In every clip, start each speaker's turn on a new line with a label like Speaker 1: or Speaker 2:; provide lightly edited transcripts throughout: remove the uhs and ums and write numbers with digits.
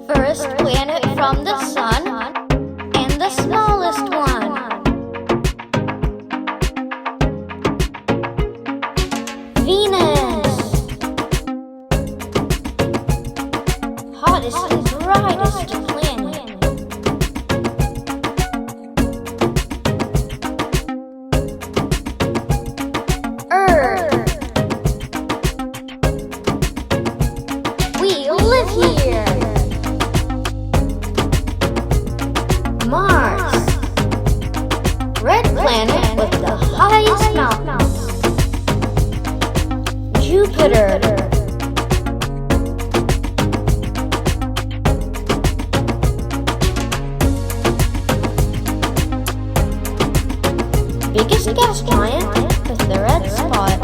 Speaker 1: First planet from the sun and the smallest one. Venus. Hottest and brightest planet. Earth. We live here. Mars. Red planet with the highest mountains. Jupiter. Biggest gas giant with the red spot.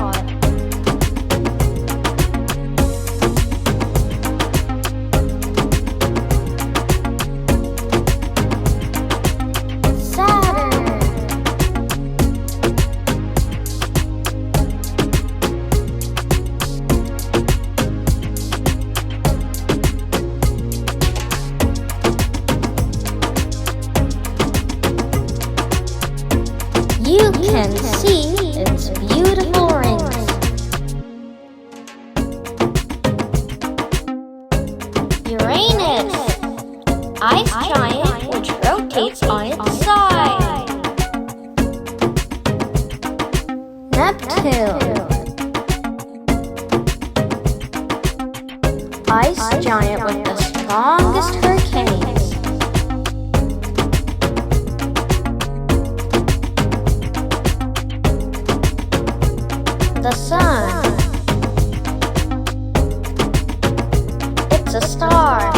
Speaker 1: Saturn. You can see its beautiful rings. Uranus. Ice giant which rotates on its side. Neptune. Ice giant with the strongest hurricanes. The sun. It's a star.